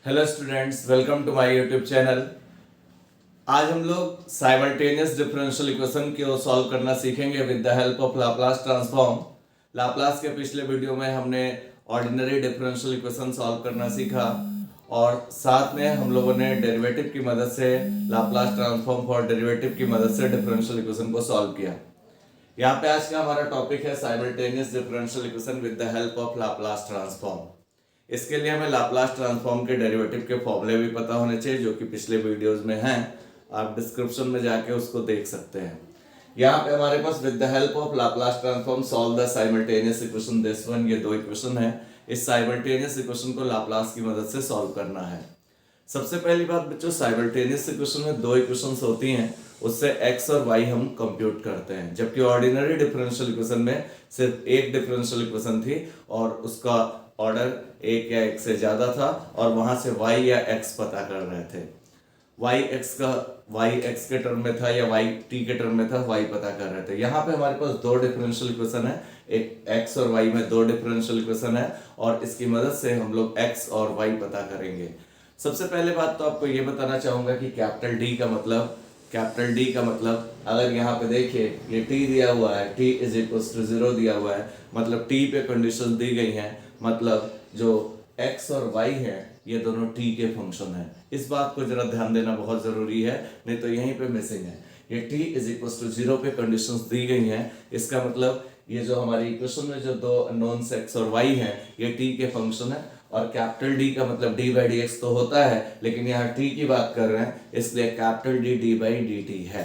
Hello students, welcome to my YouTube channel. आज हम लोग साइमल्टेनियस डिफरेंशियल इक्वेशन को सॉल्व करना सीखेंगे with the help of Laplace transform. Laplace के पिछले वीडियो में हमने ऑर्डिनरी डिफरेंशियल इक्वेशन सॉल्व करना सीखा और साथ में हम लोगों ने डेरिवेटिव की मदद से लाप्लास ट्रांसफॉर्म फॉर डेरिवेटिव की मदद से डिफरेंशियल इक्वेशन को सॉल्व किया। यहाँ पे आज का हमारा टॉपिक है simultaneous differential equation with the help of Laplace transform. इसके लिए हमें लाप्लास ट्रांसफॉर्म के डेरिवेटिव के फॉर्मूले भी पता होने चाहिए, जो कि पिछले वीडियोस में हैं। आप डिस्क्रिप्शन में जाके उसको देख सकते हैं। यहाँ पे हमारे पास with the help of Laplace transform solve the simultaneous equation this one, ये दो इक्वेशन है। इस साइमल्टेनियस इक्वेशन को लाप्लास की मदद से सॉल्व करना है। सबसे पहली बात बच्चों, साइमल्टेनियस इक्वेशन में दो इक्वेशंस होती हैं, उससे x और y हम कंप्यूट करते हैं, जबकि ऑर्डिनरी डिफरेंशियल इक्वेशन में सिर्फ एक डिफरेंशियल इक्वेशन थी और उसका ऑर्डर एक या एक से ज्यादा था और वहां से y या x पता कर रहे थे। y x के टर्म में था या y t के टर्म में था, y पता कर रहे थे। यहाँ पे हमारे पास दो डिफरेंशियल इक्वेशन है, एक x और y में दो डिफरेंशियल इक्वेशन है और इसकी मदद से हम लोग x और y पता करेंगे। सबसे पहले बात तो आपको ये बताना चाहूंगा कि कैपिटल D का मतलब अगर यहाँ पे देखिए ये t दिया हुआ है, t इज इक्वल टू 0 दिया हुआ है, मतलब t पे कंडीशन दी गई है, मतलब जो x और y है ये दोनों t के फंक्शन है। इस बात को जरा ध्यान देना बहुत जरूरी है, नहीं तो यहीं पे मिसिंग है। ये t इज इक्वल टू 0 पे कंडीशंस दी गई हैं, इसका मतलब ये जो हमारी इक्वेशन में जो दो अननोन्स x और y हैं ये t के फंक्शन है। और कैपिटल D का मतलब d बाई डी एक्स तो होता है, लेकिन यहाँ t की बात कर रहे हैं, इसलिए capital D d by d T है।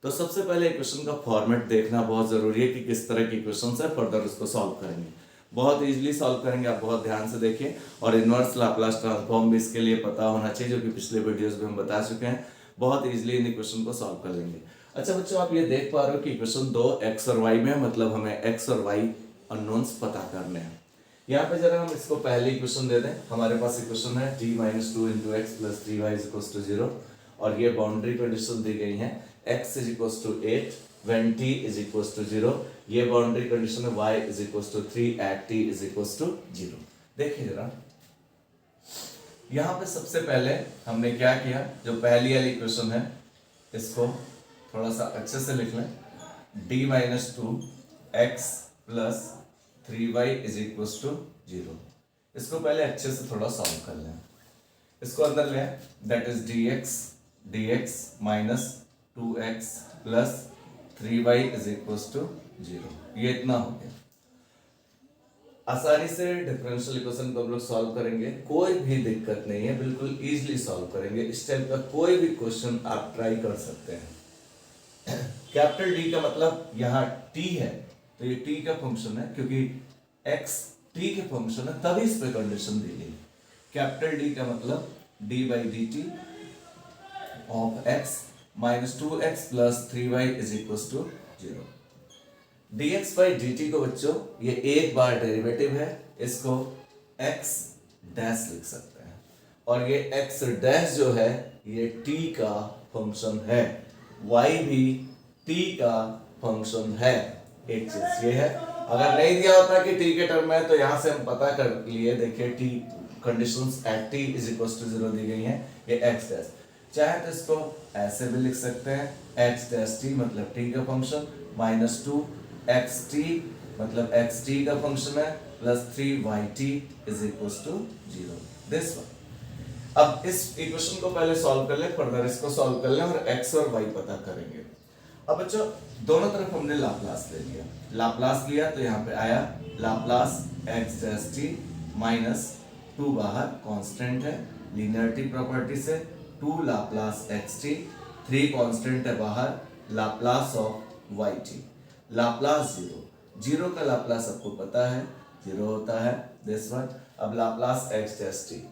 तो सबसे पहले इक्वेशन का फॉर्मेट देखना बहुत जरूरी है कि किस तरह की इक्वेशन है, फर्दर उसको सॉल्व करेंगे। बहुत इजीली सॉल्व करेंगे, आप बहुत ध्यान से देखिए। और इनवर्स लाप्लास ट्रांसफॉर्म भी इसके लिए पता होना चाहिए, जो कि पिछले वीडियोस में हम बता चुके हैं। बहुत इजीली इन इक्वेशन को सॉल्व कर लेंगे। अच्छा बच्चों, आप ये देख पा रहे हो कि इक्वेशन दो x और y में है, मतलब हमें x और y अननोन्स पता करने हैं। यहाँ पे जरा हम इसको पहली इक्वेशन दे दें। हमारे पास इक्वेशन है t minus two into x plus 3y is equal to 0 और ये बाउंड्री कंडीशन दी गई है x is equal to 8 when t is equal to 0। ये बाउंड्री कंडीशन है y is equal to 3 at t is equal to 0। देखिए जरा यहाँ पे सबसे पहले हमने क्या किया, जो पहली वाली इक्वेशन है इसको थोड़ा सा अच्छे से लिख लें। d minus two x plus 3y is equal to 0। इसको पहले अच्छे से थोड़ा सॉल्व कर लें। इसको अंदर ले, that is dx minus 2x plus 3y is equal to 0। ये इतना हो गया। आसानी से डिफरेंशियल इक्वेशन को हम लोग सॉल्व करेंगे, कोई भी दिक्कत नहीं है, बिल्कुल इजीली सॉल्व करेंगे। इस टाइप का कोई भी क्वेश्चन आप ट्राई कर सकते हैं। कैपिटल D का मतलब यहाँ t है, तो ये t का फंक्शन है, क्योंकि x t के फंक्शन है तभी इस पे कंडीशन दी गई। कैपिटल D का मतलब d by d t of x minus 2x plus 3y is equal to 0। dx by d t को बच्चों ये एक बार डेरिवेटिव है, इसको x डैश लिख सकते हैं और ये x डैश जो है ये t का फंक्शन है, y भी t का फंक्शन है। एक चीज ये है, अगर नहीं दिया होता कि t के टर्म में, तो यहां से हम पता कर लिए। देखिए t conditions at t is equal to 0 दी गई हैं, ये x डैश। चाहे तो इसको ऐसे भी लिख सकते हैं, x डैश t मतलब t का फंक्शन माइनस 2xt मतलब xt का फंक्शन है plus 3yt is equal to 0। This one. अब इस इक्वेशन को पहले सॉल्व कर ले, फर्दर इसको सॉल्व कर ले और x और y पता करेंगे। अब बच्चों दोनों तरफ हमने लाप्लास ले लिया, लाप्लास लिया तो यहाँ पे आया Laplace x dash t minus 2 बाहर कांस्टेंट है, लीनियरिटी प्रॉपर्टी से 2 लाप्लास xt, 3 कांस्टेंट है बाहर, लाप्लास ऑफ yt, लाप्लास 0 का लाप्लास आपको पता है 0 होता है, दिस वन। अब लाप्लास x डैश t,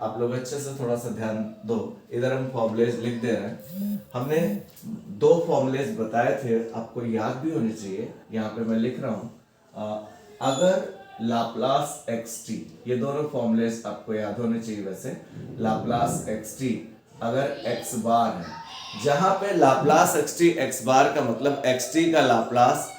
आप लोग अच्छे से थोड़ा सा ध्यान दो। इधर हम फॉर्मूलेज लिख दे रहे हैं, हमने दो फॉर्मूलेज बताए थे, आपको याद भी होने चाहिए। यहाँ पे मैं लिख रहा हूँ, अगर लाप्लास xt, ये दोनों फॉर्मूलेज आपको याद होने चाहिए। वैसे लाप्लास xt अगर x बार है, जहां पे लाप्लास xt x बार का मतलब xt का लाप्लास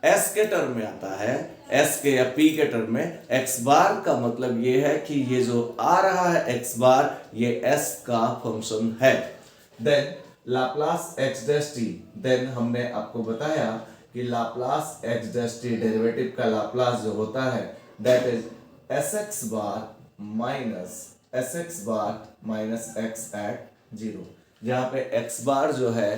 s के टर्म में आता है, एस के या पी के टर्म में एक्स बार का मतलब ये है कि ये जो आ रहा है एक्स बार ये एस का फंक्शन है। Then Laplace x dash t, then हमने आपको बताया कि Laplace x dash t derivative का लाप्लास जो होता है that is s x bar minus x at zero, जहाँ पे एक्स बार जो है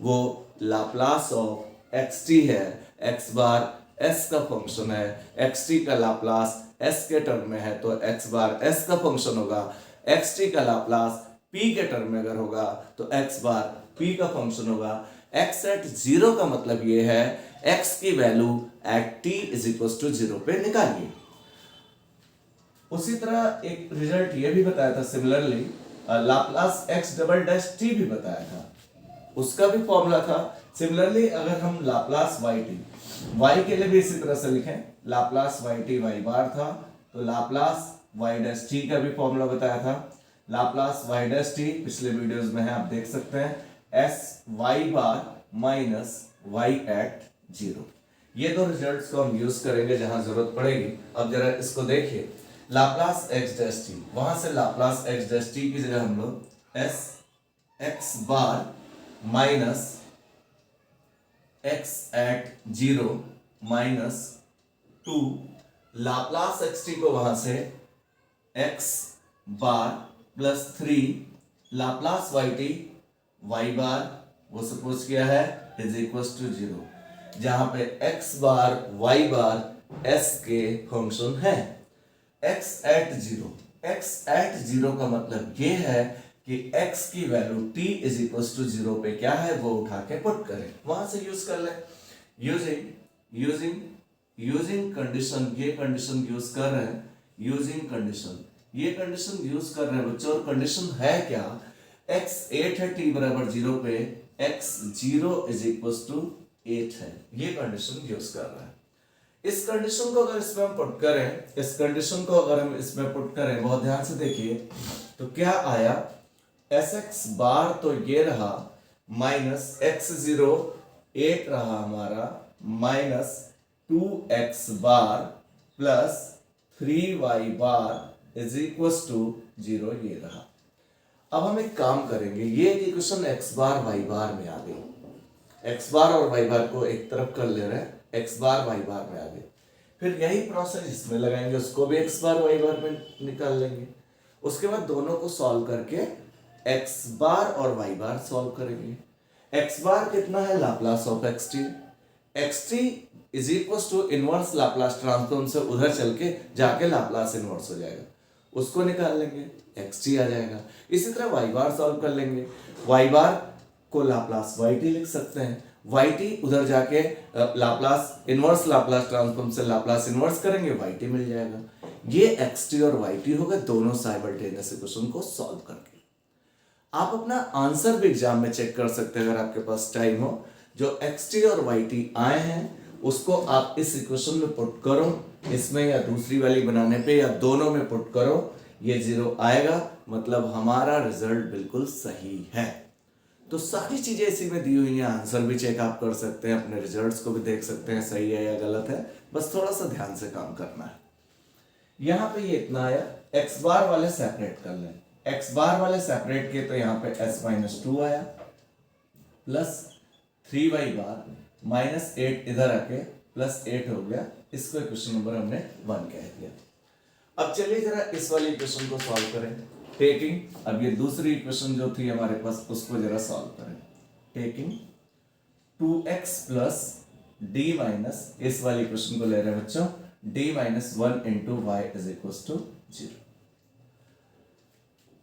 वो लाप्लास ऑफ एक्स टी है, एक्स बार एस का फंक्शन है, एक्स टी का लाप्लास एस के टर्म में है तो एक्स बार एस का फंक्शन होगा, एक्स टी का लाप्लास पी के टर्म में अगर होगा तो एक्स बार पी का फंक्शन होगा। एक्स एट जीरो का मतलब ये है एक्स की value at t is equal to zero पे निकालिए। उसी तरह एक रिजल्ट ये भी बताया था similarly, Laplace x double dash T भी बताया था, उसका भी फॉर्मूला था। सिमिलरली अगर हम लाप्लास वाई टी, वाई के लिए भी इसी तरह से लिखें, लाप्लास वाई टी वाई बार था तो लाप्लास वाई डैश टी का भी फॉर्मूला बताया था। लाप्लास वाई डैश टी पिछले वीडियोस में है, आप देख सकते हैं, s y bar minus y eight zero. ये दो रिजल्ट्स को हम यूज करेंगे जहां जरूरत पड़ेगी। अब जरा इसको देखिए, लाप्लास एक्स डैश टी, वहां से लाप्लास एक्स डैश टी की जगह हम लोग s x bar minus x at zero minus two, Laplace x t को वहां से x bar plus three, Laplace y t y bar वो सपोज किया है इज इक्वल टू जीरो, जहां पे x bar y bar s के function है। एक्स एट जीरो का मतलब ये है कि x की value t is equal to zero पे क्या है वो उठा के पुट करें, वहां से यूज कर ले। यूजिंग कंडीशन, ये कंडीशन यूज कर रहे हैं, यूजिंग कंडीशन, ये कंडीशन यूज कर रहे हैं बच्चों। और कंडीशन है क्या, x 8 है t बराबर जीरो पे, x 0 इज इक्वल टू 8 है, ये कंडीशन यूज कर रहा है। इस कंडीशन को अगर इसमें हम पुट करें, इस कंडीशन को अगर हम इसमें पुट करें, बहुत ध्यान से देखिए तो क्या आया, एस एक्स बार तो ये रहा माइनस एक्स जीरो 8 रहा हमारा minus 2x bar plus 3y bar is equal to 0 ये रहा। अब हम एक काम करेंगे, ये equation x bar y bar में आ गई, x बार और y बार को एक तरफ कर ले रहे हैं, x बार y बार में आ गई। फिर यही प्रोसेस इसमें लगाएंगे, उसको भी x बार y बार में निकाल लेंगे। उसके बाद दोनों को सॉल्व करके x बार और y बार सॉल्व करेंगे। x बार कितना है, Laplace of x t is equal to inverse Laplace transform से उधर चल के जाके लाप्लास इनवर्स हो जाएगा, उसको निकाल लेंगे, एक्स टी आ जाएगा। इसी तरह वाई बार सॉल्व कर लेंगे, वाई बार को लाप्लास वाई टी लिख सकते हैं, वाई टी उधर जाके लाप्लास इनवर्स लाप्लास ट्रांसफॉर्म से लाप्लास इनवर्स करेंगे, वाई टी मिल जाएगा। ये एक्स टी और वाई टी हो गए दोनों साइमल्टेनियस इक्वेशन को सॉल्व करके। आप अपना आंसर भी एग्जाम में चेक कर सकते हैं अगर आपके पास टाइम हो। जो एक्स टी और वाई टी आए हैं उसको आप इस इक्वेशन में पुट करो, इसमें या दूसरी वाली बनाने पे या दोनों में पुट करो, ये जीरो आएगा, मतलब हमारा रिजल्ट बिल्कुल सही है। तो सारी चीजें इसी में दी हुई हैं, आंसर भी चेक आप कर सकते हैं, अपने रिजल्ट्स को भी देख सकते हैं सही है या गलत है, बस थोड़ा सा ध्यान से काम करना है। यहाँ पे ये इतना आया, एक्स बार वाले सेपरेट कर लें, एक्स बार वाले सेपरेट किए तो यहाँ पे s माइनस टू आया प्लस 3y बार माइनस 8 इधर आके प्लस 8 हो गया, इसको इक्वेशन नंबर हमने 1 कह दिया। अब चलिए जरा इस वाली इक्वेशन को सॉल्व करें, टेकिंग अब ये दूसरी इक्वेशन जो थी हमारे पास उसको जरा सॉल्व करें, taking 2x plus D minus, इस वाली इक्वेशन को ले रहे हैं बच्चों, d minus 1 into y is equal to 0।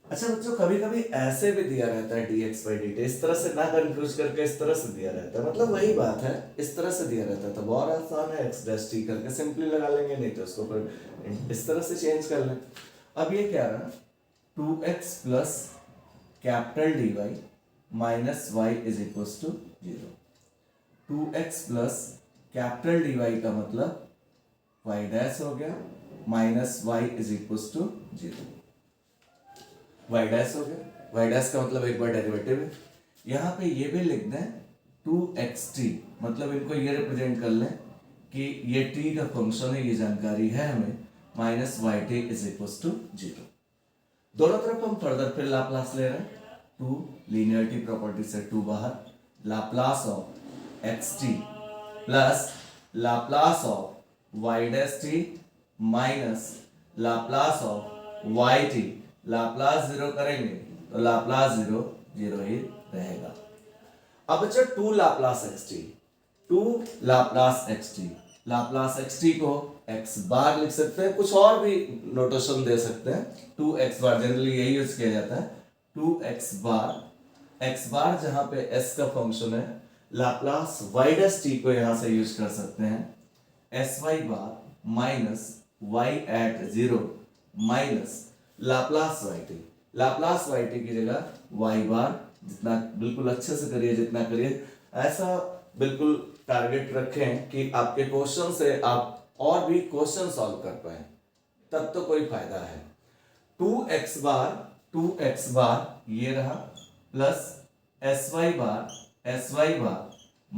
अच्छा बच्चों कभी कभी ऐसे भी दिया रहता है dx by dt, इस तरह से ना कंफ्यूज करके इस तरह से दिया रहता है, मतलब वही बात है, इस तरह से दिया रहता है तो बहुत आसान है, x डैश t करके सिंपली लगा लेंगे, नहीं तो उसको फिर इस तरह से चेंज कर लें। अब ये क्या रहा, 2x plus capital dy minus y is equal to 0, 2x plus capital dy का मतलब y डैश हो गया minus y is equal to 0, y dash हो गया, y डैश का मतलब एक बार डेरिवेटिव है। यहाँ पे ये भी लिख दें 2xt, मतलब इनको ये रिप्रेजेंट कर लें कि ये t का फंक्शन है, ये जानकारी है हमें, minus y t is equal to 0। दोनों तरफ हम फर्दर फिर लाप्लास ले रहे हैं। 2 लीनियरिटी प्रॉपर्टी से 2 बाहर, Laplace of x t plus Laplace of y dash t minus Laplace of y t. Laplace 0 करेंगे तो लाप्लास 0 0 ही रहेगा। अब बच्चा 2 Laplace x T, 2 Laplace x T, Laplace x t को एक्स बार लिख सकते हैं, कुछ और भी नोटेशन दे सकते हैं। 2 एक्स बार जनरली यही यूज किया जाता है। 2 एक्स बार जहां पे एस का फंक्शन है, लाप्लास वाई डैश टी को यहां से यूज कर सकते हैं, s y bar minus y at 0 minus Laplace y t. Laplace y t की जगह वाई बार, जितना बिल्कुल अच्छे से करिए, जितना करिए ऐसा बिल्कुल टारगेट रखें कि आपके क्वेश्चन से आप और भी क्वेश्चन सॉल्व कर पाए, तब तो कोई फायदा है। 2x बार ये रहा plus sy bar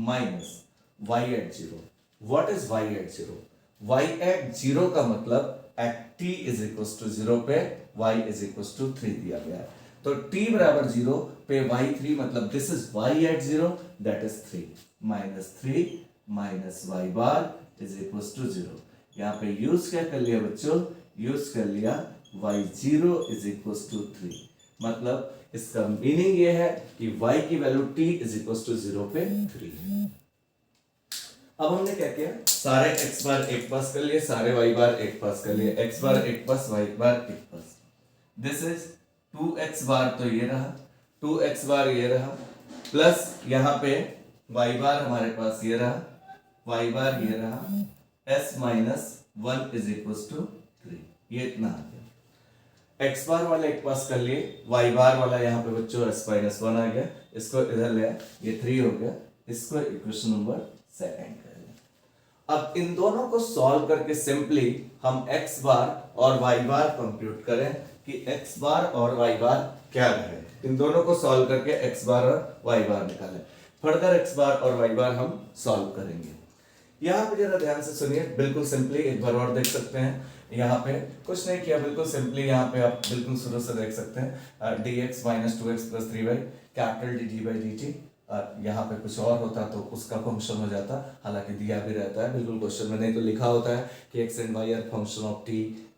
minus y at 0। What is y at 0? y at 0 का मतलब at t is equal to 0 पे y इज इक्वल टू 3 दिया गया है। तो t बराबर 0 पे y 3, मतलब this is y at 0, that is 3 minus 3 minus y bar is equal to 0। यहाँ पे यूज क्या कर लिया बच्चों? यूज कर लिया y0 इज इक्वल टू 3। मतलब इसका मीनिंग ये है कि y की value t is equal to 0 पे 3 है। अब हमने क्या किया, सारे x बार एक पास कर लिए, सारे y बार एक पास कर लिए, x बार एक पास, y बार एक पास। दिस इज 2x बार, तो ये रहा 2x बार, ये रहा प्लस यहाँ पे y बार हमारे पास ये रहा, y बार ये रहा, s minus 1 is equal to 3। ये इतना आ गया। x बार वाला एक पास कर लिए, y बार वाला यहाँ पे बच्चों s माइनस 1 आ गया, इसको इधर ले, ये 3 हो गया, इसको इक्वेशन नंबर 2 कर लिया। अब इन दोनों को सॉल्व करके सिंपली हम x बार और y बार कंप्यूट करें कि x बार और y बार क्या रहे। इन दोनों को सॉल्व करके x बार और y बार निकालें। फर्दर x बार और y बार हम सॉल्व करेंगे। यहाँ पे जरा ध्यान से सुनिए, बिल्कुल सिंपली एक बार और देख सकते हैं। यहाँ पे कुछ नहीं किया, बिल्कुल सिंपली यहाँ पे आप बिल्कुल शुरू से देख सकते हैं, dx minus 2x plus 3y capital dt by dt। यहाँ पे कुछ और होता तो उसका फंक्शन हो जाता, हालांकि दिया भी रहता है बिल्कुल क्वेश्चन में, नहीं तो लिखा होता है कि x and y are function of t,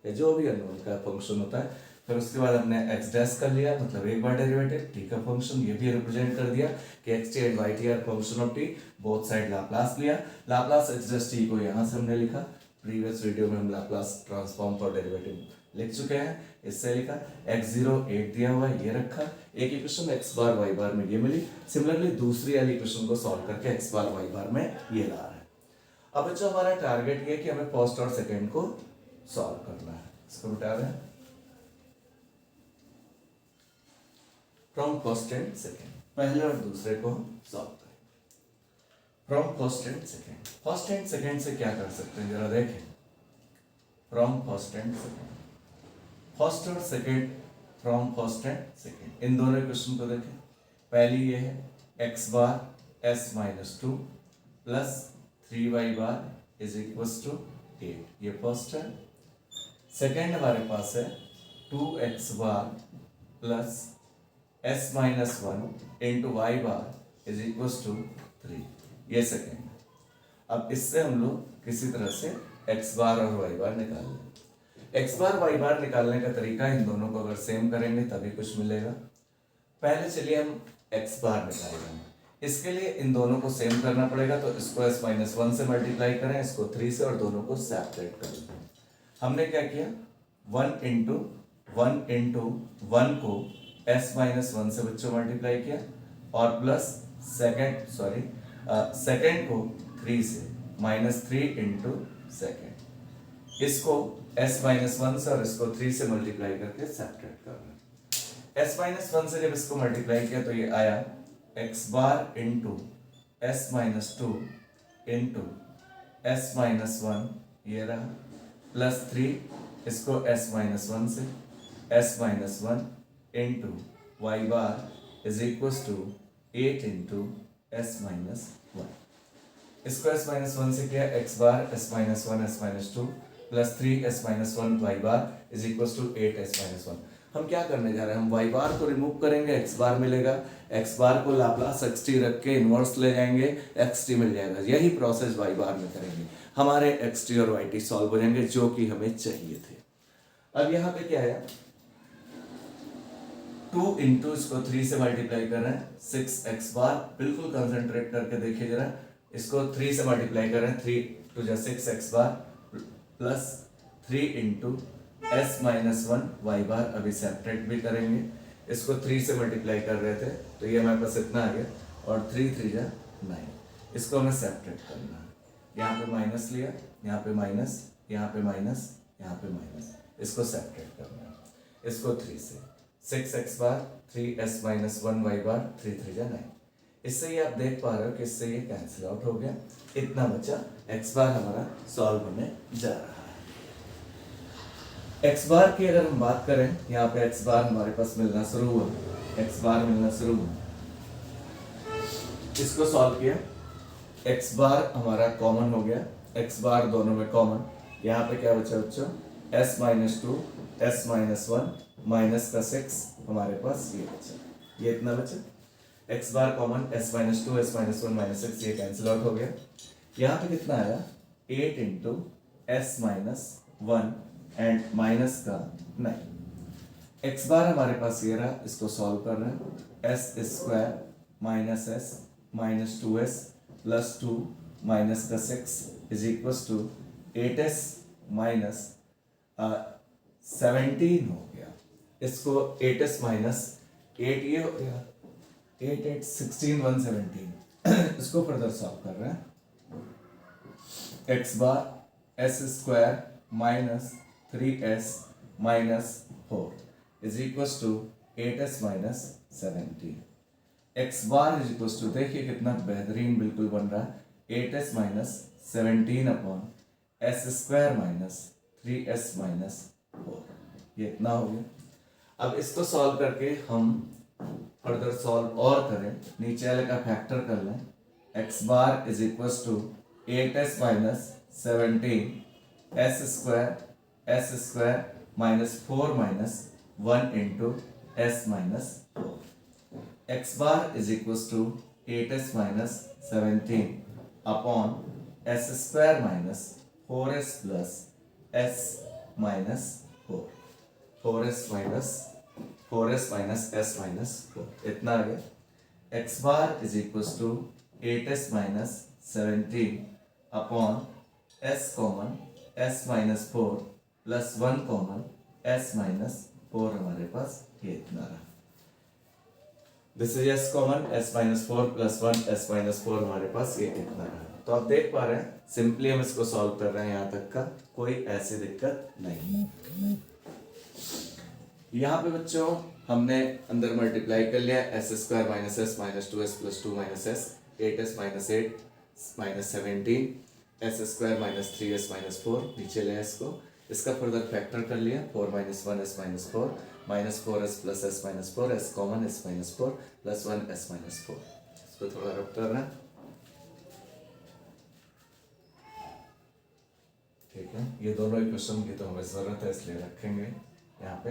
या जो भी अननोन का फंक्शन होता है। फिर उसके बाद हमने x डैश कर लिया, मतलब एक बार डेरिवेटिव t का फंक्शन, ये भी रिप्रेजेंट कर दिया कि x t and y t are function of t। Both side Laplace लिया, लाप्लास x डैश t को यहाँ से हमने लिखा। प्रीवियस वीडियो में हम लाप्लास ट्रांसफॉर्म फॉर डेरिवेटिव लिख चुके हैं, इससे लिखा। x0 8 दिया हुआ है, ये रखा। एक equation x bar y bar में ये मिली। सिमिलरली दूसरी वाली इक्वेशन को सॉल्व करके x बार y बार में ये ला रहा है। अब जो हमारा टारगेट ये है कि हमें फर्स्ट और सेकंड को सॉल्व करना है। इसको बता रहे हैं फ्रॉम फर्स्ट एंड सेकंड, पहले और दूसरे को हम सॉल्व करें from first and second. First and second से क्या कर सकते हैं जरा देखें। From first and second, first और second, from first and second, इन दोनों इक्वेशन को देखें। पहली ये है x bar s minus 2 plus 3y bar is equal to 8, ये फर्स्ट है। सेकंड हमारे पास है 2x bar plus s minus 1 into y bar is equal to 3, ये सेकंड है। अब इससे हम लोग किसी तरह से x बार और y बार निकाल लें। x बार y बार निकालने का तरीका, इन दोनों को अगर सेम करेंगे तभी कुछ मिलेगा। पहले चलिए हम x बार निकालेंगे, इसके लिए इन दोनों को सेम करना पड़ेगा, तो इसको s माइनस 1 से मल्टीप्लाई करें, इसको 3 से, और दोनों को सेपरेट करें। हमने क्या किया, 1 इंटू 1 को s माइनस 1 से बच्चों मल्टीप्लाई किया, और प्लस सेकेंड को 3 से, -3 इंटू सेकेंड, इसको s माइनस 1 से और इसको 3 से मल्टीप्लाई करके सेपरेट करना। s माइनस 1 से जब इसको मल्टीप्लाई किया तो ये आया x bar into s minus 2 into s minus 1, ये रहा, प्लस 3, इसको s माइनस 1 से s minus 1 into y bar is equal to 8 into s minus 1। इसको s माइनस वन से किया x bar s minus one s minus two plus 3s-1 y bar is equal to 8s-1। हम क्या करने जा रहे हैं, हम y बार को रिमूव करेंगे, x बार मिलेगा, x बार को लाप्लास xt रख के इनवर्स ले जाएंगे, xt मिल जाएगा। यही प्रोसेस y बार में करेंगे, हमारे xt और yt सॉल्व हो जाएंगे जो कि हमें चाहिए थे। अब यहाँ पे क्या है, 2 इंटू इसको 3 से मल्टीप्लाई कर रहे हैं, 6x बार, बिल्कुल कंसंट्रेट करके देखिए जरा, इसको 3 से मल्टीप्लाई कर रहे हैं, 3 to 6x bar plus 3 into s minus one y bar. अभी सेपरेट भी करेंगे, इसको 3 से मल्टीप्लाई कर रहे थे तो ये हमारे पास इतना आ गया, और 3 3 जा 9, इसको हमें सेपरेट करना है। यहाँ पे माइनस लिया, यहाँ पे माइनस, यहाँ पे माइनस, यहाँ पे माइनस, इसको सेपरेट करना है। इसको 3 से 6x बार 3s माइनस वन वाई बार, 3 3 जा 9। इससे ही आप देख पा रहे हो कि इससे ये कैंसिल आउट हो गया, इतना बचा, x बार हमारा सॉल्व होने जा रहा है। x बार की अगर हम बात करें, यहाँ पे x बार हमारे पास मिलना शुरू हुआ, x बार मिलना शुरू हुआ, इसको सॉल्व किया, x बार हमारा कॉमन हो गया, x बार दोनों में कॉमन, यहाँ पे क्या बचा बच्चों, s minus two s minus one minus का 6 हमारे पास ये बचा, ये इतना बचा, x bar common, s minus two s minus one minus 6 ये कैंसिल आउट हो गया। यहाँ पे कितना आया, 8 into s minus one and minus का 9। x बार हमारे पास ये रहा, इसको सॉल्व कर रहे हैं, s square minus s minus 2s plus 2 minus का 6 is equal to 8s minus 17 हो गया। इसको 8s माइनस 8 ये हो गया, 8 8 16 117। इसको फर्दर सॉल्व कर रहे हैं, x bar s square minus 3s minus 4 is equal to 8s minus 17। x bar is equal to, देखिए कितना बेहतरीन बिल्कुल बन रहा है, 8s minus 17 upon s square minus 3s minus 4, ये इतना हो गया। अब इसको सॉल्व करके हम फर्दर सॉल्व और करें, नीचे वाले का फैक्टर कर लें, x bar is equal to 8s minus 17 s square minus 4 minus 1 into s minus 4। x bar is equal to 8s minus 17 upon s square minus 4s plus s minus 4, 4s minus s minus 4 इतना आ गया। x bar is equal to 8s minus 17 upon s common s minus 4 plus 1 common s minus 4 हमारे पास ये इतना रहा। This is s common s minus 4 plus 1 s minus 4 हमारे पास ये इतना रहा। तो आप देख पा रहे हैं, सिंपली हम इसको सॉल्व कर रहे हैं, यहाँ तक का कोई ऐसी दिक्कत नहीं। यहाँ पे बच्चों हमने अंदर मल्टीप्लाई कर लिया, S square minus s minus 2s plus 2 minus S, 8s minus 8 minus 17, S square minus 3s minus 4, नीचे ले इसको, इसका फर्दर फैक्टर कर लिया, 4 minus 1s minus 4 minus 4s plus s minus 4, s common s minus 4 plus 1 s minus 4। इसको थोड़ा रब कर रहे हैं, ठीक है। ये दोनों इक्वेशन की तो हमें जरूरत है, इसलिए रखेंगे यहाँ पे।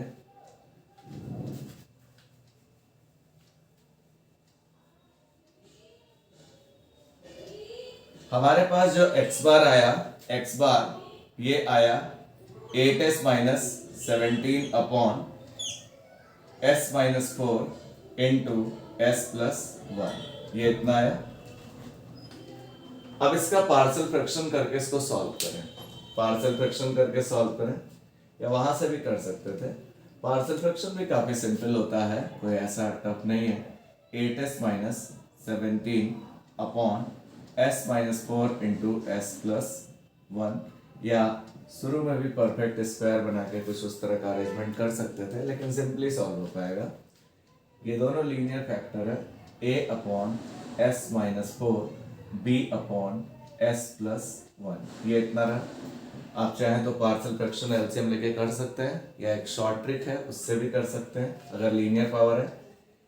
हमारे पास जो x बार आया, x बार ये आया 8s minus 17 upon s minus 4 into s plus 1, ये इतना आया। अब इसका पार्शियल फ्रैक्शन करके इसको सॉल्व करें, पार्शियल फ्रैक्शन करके सॉल्व करें, या वहां से भी कर सकते थे। पार्शियल फ्रैक्शन भी काफी सिंपल होता है, कोई ऐसा टफ नहीं है। 8s minus 17 upon s minus 4 into s plus 1, या शुरू में भी परफेक्ट स्क्वायर बना के कुछ उस तरह का अरेंजमेंट कर सकते थे, लेकिन सिंपली सॉल्व हो पाएगा। ये दोनों लीनियर फैक्टर है, a upon s minus 4 b upon s plus 1, ये इतना रहा। आप चाहें तो पार्शियल फ्रैक्शन एलसीएम लेके कर सकते हैं, या एक शॉर्ट ट्रिक है उससे भी कर सकते हैं अगर लीनियर पावर है।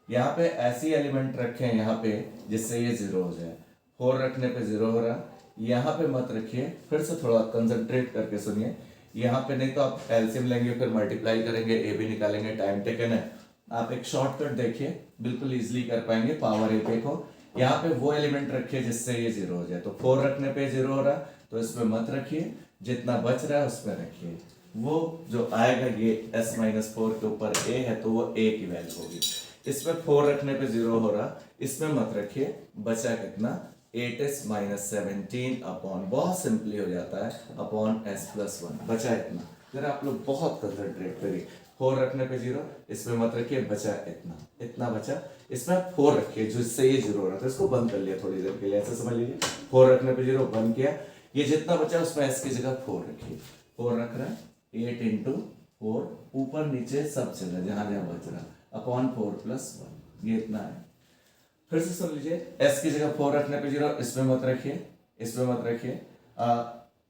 यहाँ पे ऐसी एलिमेंट रखें यहाँ पे जिससे ये 0 हो जाए, 4 रखने पे 0 हो रहा, यहाँ पे मत रखिए, फिर से थोड़ा कंसंट्रेट करके सुनिए। यहाँ पे नहीं तो आप एलसीएम लेंगे फिर मल्टीप्लाई करेंगे, ए भी निकालेंगे, टाइम टेकन है। आप एक शॉर्टकट देखिए, बिल्कुल इजीली कर पाएंगे। पावर एक हो, यहाँ पे वो एलिमेंट रखिए जिससे ये जीरो हो जाए। तो 4 रखने पे जीरो हो रहा, तो इसमें मत रखिए, जितना बच रहा है उसमें रखिए। वो जो आएगा ये s-4 के ऊपर a है, तो वो a की वैल्यू होगी। इसमें 4 रखने पे जीरो हो रहा, इसमें मत रखिए। बचा कितना, 8s-17 अपॉन, बहुत सिंपली हो जाता है, अपॉन s+1। बचा इतना। जरा आप लोग बहुत कंसंट्रेट करिए। 4 रखने पे जीरो, इसमें मत रखिए, बचा इतना, इतना बचा। इसमें 4 रखिए जिससे ये जीरो हो रहा था, इसको बंद कर लिया थोड़ी देर के लिए, ऐसे समझ लीजिए। 4 रखने पे जीरो, बंद किया। ये जितना बचा उसमें s की जगह 4 रखिए। 4 रख रहा है, 8 इंटू 4, ऊपर नीचे सब जगह जहां जहां बच रहा, अपॉन 4+1, ये इतना है। फिर से सुन लीजिए, s की जगह 4 रखने पे जीरो, इसमें मत रखिए, इसमें मत रखिए।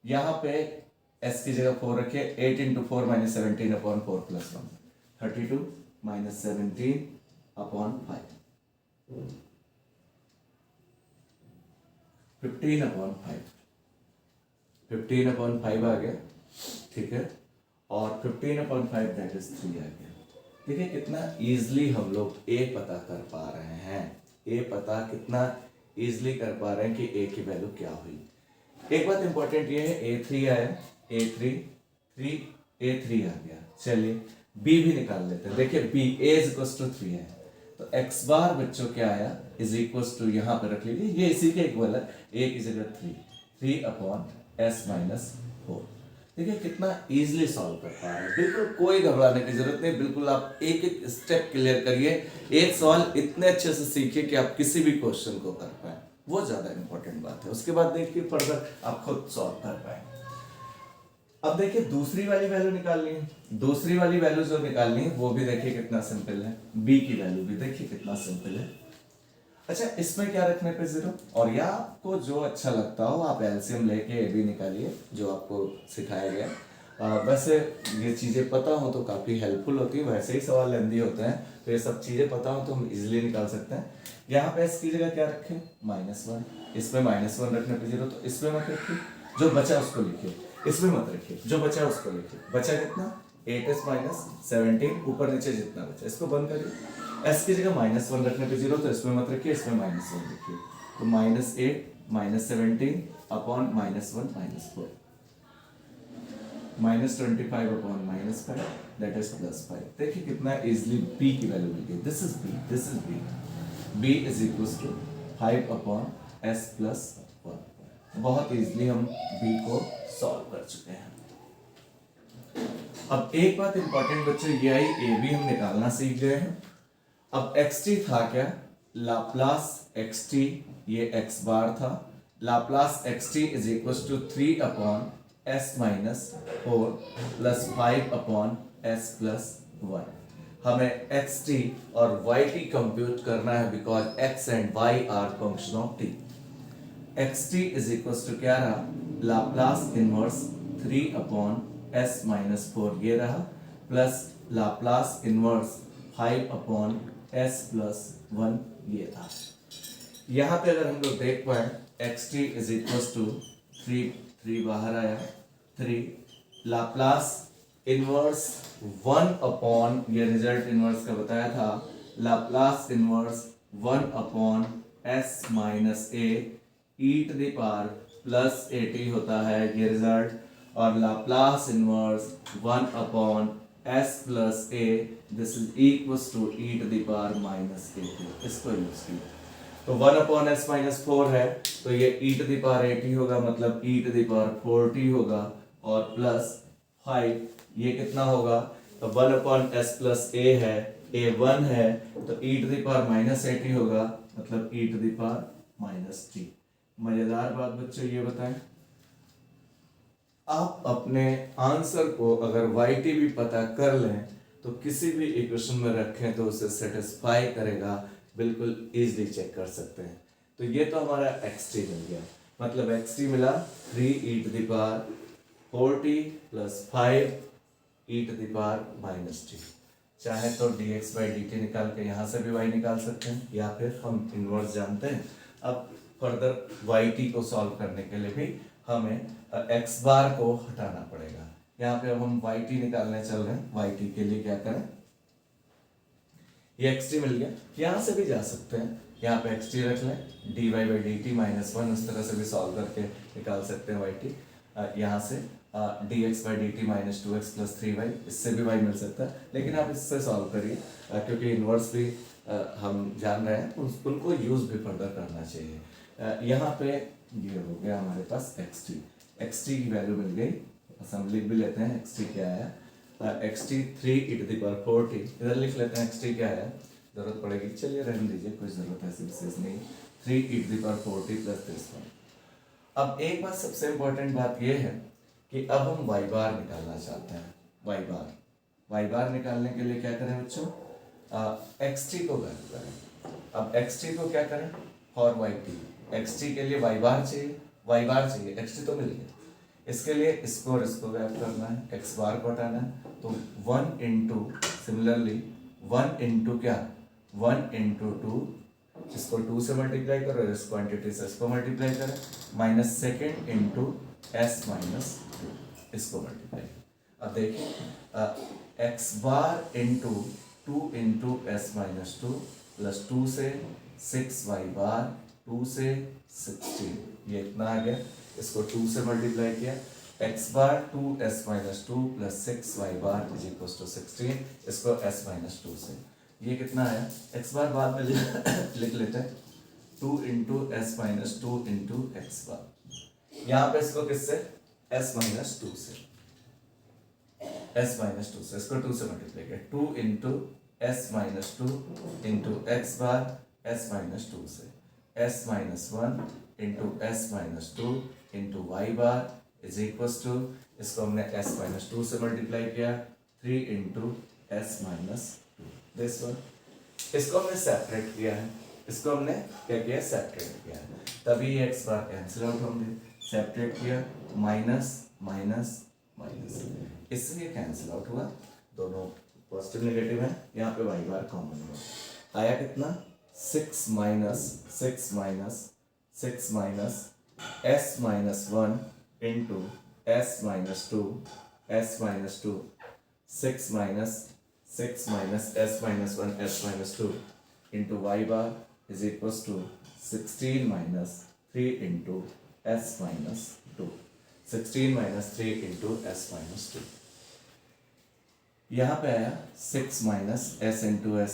यहाँ पे s की जगह 4 रखिए। 8 into 4 -17 upon 4+1, 32 -17 upon 5, 15 upon 5, 15 upon 5 आ गया, ठीक है। और 15 अपॉन 5 दैट इज 3 आ गया। देखिए कितना इजीली हम लोग a पता कर पा रहे हैं। a पता कितना इजीली कर पा रहे हैं कि a की वैल्यू क्या हुई। एक बात इंपॉर्टेंट ये है, a3 आया, a3 आ गया। चलिए b भी निकाल लेते हैं। देखिए b a इज 3 है, तो x बार बच्चों क्या आया, इज इक्वल टू, यहाँ पे रख लीजिए, ये इसी के इक्वल है, a की जगह 3 अपॉन s-4। देखिए कितना इजीली सॉल्व कर पा रहे हैं। बिल्कुल कोई घबराने की जरूरत नहीं, बिल्कुल आप एक एक स्टेप क्लियर करिए। एक सवाल इतने अच्छे से सीखिए कि आप किसी भी क्वेश्चन को कर पाए, वो ज्यादा इंपॉर्टेंट बात है। उसके बाद देखिए फर्दर आप खुद सॉल्व कर पाए। अब देखिए दूसरी वाली वैल्यू निकालनी है। दूसरी वाली वैल्यू जो निकालनी है वो भी देखिए कितना सिंपल है। b की वैल्यू भी देखिए कितना सिंपल है। अच्छा, इसमें क्या रखने पे जीरो, और या आपको जो अच्छा लगता हो आप एलसीएम लेके ए भी निकालिए, जो आपको सिखाया गया। वैसे ये चीज़ें पता हो तो काफ़ी हेल्पफुल होती है। वैसे ही सवाल लेंदी होते हैं, तो ये सब चीज़ें पता हो तो हम इजीली निकाल सकते हैं। यहाँ पे इसकी जगह क्या रखें, -1, इसमें -1 रखने पे जीरो, तो इसमें मत रखिए, जो बचा उसको लिखिए। इसमें मत रखिए, जो बचा उसको लिखिए। बचा कितना, 8s-17, ऊपर नीचे जितना बचा, इसको बंद करिए। s की जगह -1 रखने पे जीरो, तो इसमें मत रखिए, इसमें -1 रखिए। तो -8 -17 अपॉन -1 -4, -25 अपॉन -5 दैट इज +5। देखिए कितना इजीली b की वैल्यू मिल गई। This is b, b is equal to 5 upon s+1। बहुत इजीली हम b को सॉल्व कर चुके हैं। अब एक बात इंपॉर्टेंट बच्चों ये आई, a भी हम निकालना सीख गए हैं। अब xt था क्या, लाप्लास xt, ये x बार था। Laplace xt is equal to 3 upon s-4 plus 5 upon s+1। हमें xt और yt कंप्यूट करना है, because x and y are function of t। xt is equal to क्या रहा, लाप्लास इनवर्स 3 अपॉन s-4 ये रहा, plus Laplace inverse 5 upon s+1 ये था। यहाँ पे अगर हम लोग देख पाए, xt इज इक्वल टू 3 बाहर आया, 3 लाप्लास इनवर्स 1 अपॉन, ये रिजल्ट इनवर्स का बताया था, Laplace inverse 1 upon s-a e⁻+at होता है ये रिजल्ट, और Laplace inverse 1 upon s+a this is equals to e⁻−at। इसको यूज किया, तो 1 अपॉन s-4 है, तो ये e⁻at होगा, मतलब e⁻4t होगा, और प्लस 5 ये कितना होगा, तो 1 अपॉन s+a है, a 1 है, तो e⁻−at होगा, मतलब e⁻−t। मजेदार बात बच्चों ये बताएं, आप अपने आंसर को अगर yt भी पता कर लें तो किसी भी इक्वेशन में रखें तो उसे सेटिस्फाई करेगा, बिल्कुल इजीली चेक कर सकते हैं। तो ये तो हमारा xt मिल गया, मतलब xt मिला 3e⁻4t प्लस 5e⁻−t। चाहे तो dx/dt निकाल के यहाँ से भी y निकाल सकते हैं, या फिर हम इनवर्स जानते हैं। अब फर्दर वाई टी को सॉल्व करने के लिए भी हमें एक्स बार को हटाना पड़ेगा। यहाँ पे अब हम वाई टी निकालने चल रहे हैं। वाई टी के लिए क्या करें, ये एक्स टी मिल गया, यहाँ से भी जा सकते हैं, यहाँ पे एक्स टी रख लें, d y by d t minus one, उस तरह से भी सॉल्व करके निकाल सकते हैं वाई टी। यहाँ से d x by d t minus two x plus three y, इससे भी वाई मिल सकता है, लेकिन आप इससे सॉल्व करिए क्योंकि इनवर्स भी हम जान रहे हैं, उनको यूज भी फर्दर करना चाहिए। यहाँ पे ये हो गया हमारे पास एक्स टी की वैल्यू मिल गई, हम लिख भी लेते हैं एक्स टी क्या आया, x t three e to the power four t, इधर लिख लेते हैं एक्स टी क्या आया, जरूरत पड़ेगी, चलिए रहने दीजिए, कोई जरूरत ऐसी विशेष नहीं, three e to the power four t plus this one. अब एक बात सबसे इंपॉर्टेंट बात यह है कि अब हम वाई बार निकालना चाहते हैं। वाई बार निकालने के लिए क्या करें बच्चों, एक्स टी को वैल्यू करें। अब एक्स टी को क्या करें, for y t, x t के लिए वाई बार चाहिए, एक्स टी तो मिल गया, इसके लिए इसको और इसको गैप करना है, एक्स बार को हटाना है, तो one into similarly one into क्या, वन इंटू टू, इसको टू से मल्टीप्लाई करो, इस क्वांटिटी से इसको मल्टीप्लाई करें, minus second into s minus two, इसको मल्टीप्लाई करें। अब देखिए x bar into two into s minus two plus two से सिक्स वाई बार, टू से 16, ये इतना आ गया, इसको टू से मल्टीप्लाई किया, x bar two s minus two plus six y bar is equal to 16, इसको एस माइनस टू से, ये कितना आया, एक्स बार बाद में लिख लेते हैं, two into s minus two into x bar, यहाँ पे इसको किससे, एस माइनस टू से, इसको टू से मल्टीप्लाई किया, two into s minus two into x bar, s minus two से, s minus one into s minus two into y bar is equal to, इसको हमने एस माइनस टू से multiply किया, three into s minus two, this one, इसको हमने separate किया है, इसको हमने क्या किया, सेपरेट किया है, तभी ये एक्स बार कैंसिल आउट होंगे, सेपरेट किया, माइनस माइनस माइनस, इससे ये कैंसिल आउट हुआ, दोनों पॉजिटिव नेगेटिव है, यहाँ पे वाई बार कॉमन हुआ, आया कितना, six minus s minus one into s minus two, six minus s minus one s minus two into y bar is equal to 16 minus three into s minus two, 16 minus three into s minus two, यहाँ पे आया six minus s into s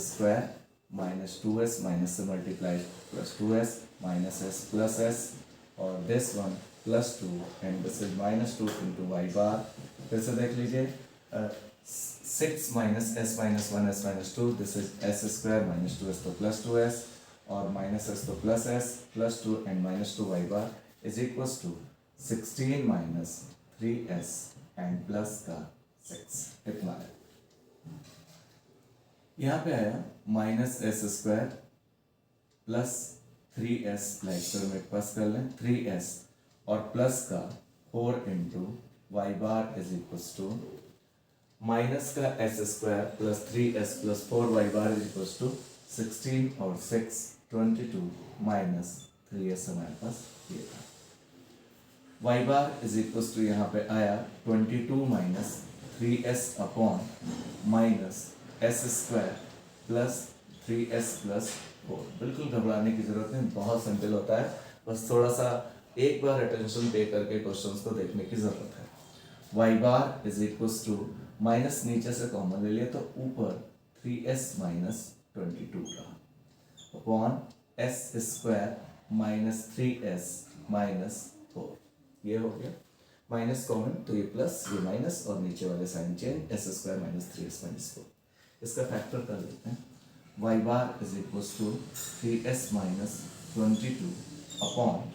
square minus two s, minus से multiply plus two s minus s plus s, और this one plus two and this is minus two into y bar, फिर से देख लीजिए, six minus s minus one s minus two, this is s square minus two s तो plus two s, और minus s तो plus s, plus two and minus two y bar is equal to 16 minus three s and plus का 6, इतना है। यहाँ पे आया minus s square plus three s, like में पास कर लें, थ्री एस और प्लस का four into y bar is equal to minus का s square plus three s plus four y bar is equal to 16 और 6 22 माइनस थ्री एस हमारे पास ये था, y bar is equal to यहाँ पे आया 22 minus three s upon minus s square plus three s plus four, बिल्कुल घबराने की जरूरत नहीं, बहुत सिंपल होता है, बस थोड़ा सा एक बार अटेंशन पे करके क्वेश्चंस को देखने की जरूरत है। Y bar is equal to minus नीचे से कॉमन ले लिया तो ऊपर थ्री एस माइनस 22 का upon s square minus three s minus four, ये हो गया माइनस कॉमन तो ये प्लस ये माइनस और नीचे वाले sign change, s square minus three s minus four, इसका फैक्टर कर लेते हैं, y bar is equal to three s minus 22 upon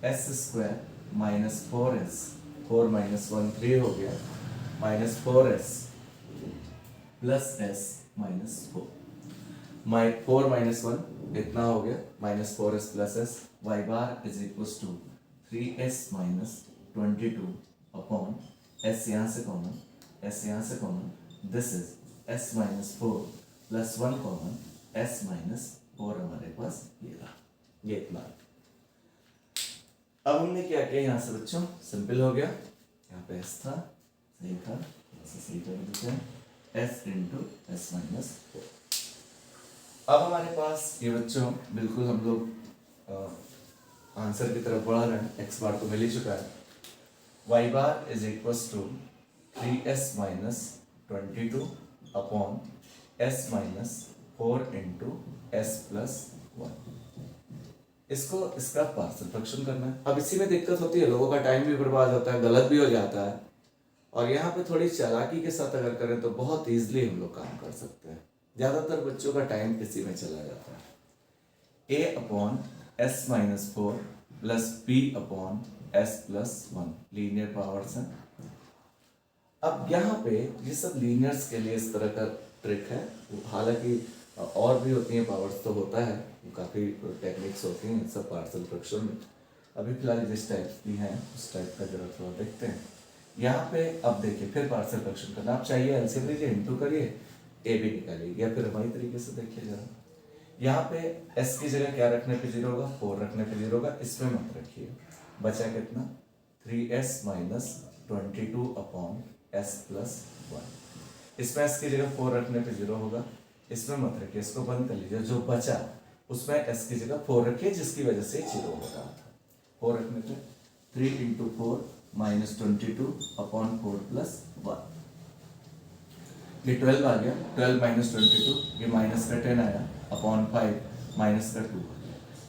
s square minus four s, four minus one three हो गया, minus four s plus s minus four, four minus one इतना हो गया, minus four s plus s, y bar is equal to three s minus 22 upon s यहाँ से common, S यहाँ से common, this is S minus four plus one common, S minus four हमारे पास ये रहा, ये इतना अब हमने क्या किया यहाँ से बच्चों, सिंपल हो गया, यहाँ पे s था, सही था, सही कर देते हैं, s इंटू एस माइनस 4। अब हमारे पास ये बच्चों बिल्कुल हम लोग आंसर की तरफ बढ़ रहे हैं, x बार तो मिल ही चुका है, y bar is equal to 3s minus 22 upon s minus 4 into s plus 1। इसको इसका पार्शियल फ्रैक्शन करना है। अब इसी में दिक्कत होती है, लोगों का टाइम भी बर्बाद होता है, गलत भी हो जाता है, और यहाँ पे थोड़ी चालाकी के साथ अगर करें तो बहुत ईजिली हम लोग काम कर सकते हैं। ज़्यादातर बच्चों का टाइम इसी में चला जाता है। a upon S minus 4 plus b upon S plus 1 linear powers हैं। अब यहाँ पे ये सब लीनियर्स के लिए इस तरह का ट्रिक है, हालांकि और भी होती हैं पावर्स, तो होता है, काफ़ी टेक्निक्स होती हैं सब पार्शियल फ्रैक्शन में। अभी फिलहाल जिस टाइप की हैं उस टाइप का जरा थोड़ा देखते हैं। यहाँ पे अब देखिए फिर पार्शियल फ्रैक्शन करना, आप चाहिए एलसीएम लीजिए, इंटू करिए, ए भी निकालिए, या फिर हमारी तरीके से देखिए जरा, यहाँ पे एस की जगह क्या रखने पे 0 होगा, 4 रखने पे 0 होगा, इसमें मत रखिए, बचा कितना 3s minus 22 upon S plus 1। इसमें एस की जगह 4 रखने पे 0 होगा, इसमें मत रखिए, इसको बंद कर लीजिए, जो बचा उसमें एस की जगह 4 रखिए, जिसकी वजह से 0 हो रहा था। 4 रखने पे 3 इंटू 4 माइनस 22 अपॉन 4 प्लस 1, ये 12 आ गया, 12 माइनस 22, ये माइनस का 10 आया, अपॉन 5 माइनस का 2,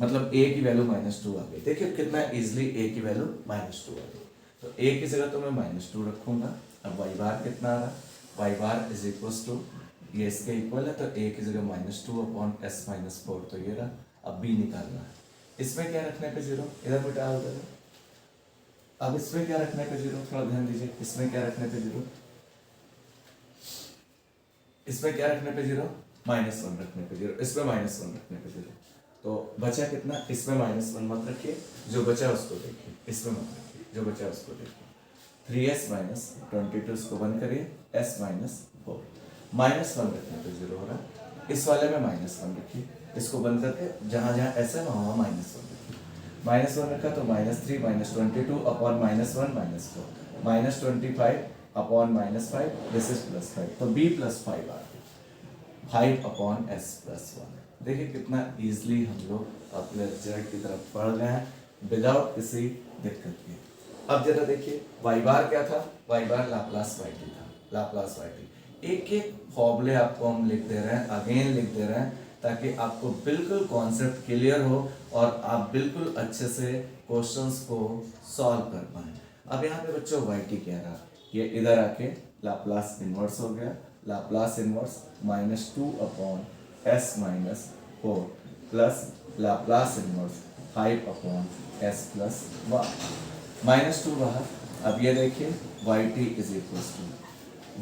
मतलब a की वैल्यू -2 आ गई। देखिए कितना इजीली a की वैल्यू -2 आ गई, तो a की जगह तो मैं -2 रखूंगा। अब y बार कितना आ रहा, y bar is equal to, ये इसके इक्वल है, तो a की जगह -2 अपॉन s माइनस 4, तो ये रहा। अब b निकालना है, इसमें क्या रखने पे 0, इधर बेटा आ उधर। अब इसमें क्या रखने पे 0, थोड़ा ध्यान दीजिए, इसमें क्या रखने पे 0, इसमें क्या रखने पे 0, -1 रखने पे 0, इसमें -1 रखने पे 0, तो बचा कितना, इसमें -1 मत रखिए, जो बचा उसको देखिए, इसमें मत रखिए, जो बचा उसको देखिए, 3s माइनस 22 इसको बंद करिए, s माइनस 4, -1 रखने पे 0 हो रहा, इस वाले में -1 रखिए, इसको बंद करके जहाँ जहाँ s है वहाँ -1 रखिए, -1 रखा तो -3 minus 22 upon -1 minus 4 -25 upon -5, this is +5, तो b + 5 आ गया, 5 अपॉन s + 1। देखिए कितना इजीली हम लोग अपने रिजल्ट की तरफ बढ़ गए हैं विदाउट किसी दिक्कत के। अब जरा देखिए y बार क्या था, y बार लाप्लास yt था, लाप्लास yt। एक एक फॉर्मूले आपको हम लिख दे रहे हैं, अगेन लिख दे रहे हैं, ताकि आपको बिल्कुल कॉन्सेप्ट क्लियर हो और आप बिल्कुल अच्छे से क्वेश्चंस को सॉल्व कर पाएं। अब यहाँ पे बच्चों yt क्या रहा, ये इधर आके लाप्लास इनवर्स हो गया, Laplace inverse -2 upon s minus 4 plus Laplace inverse 5 upon s plus 1, -2 बाहर। अब ये देखिए yt is equal to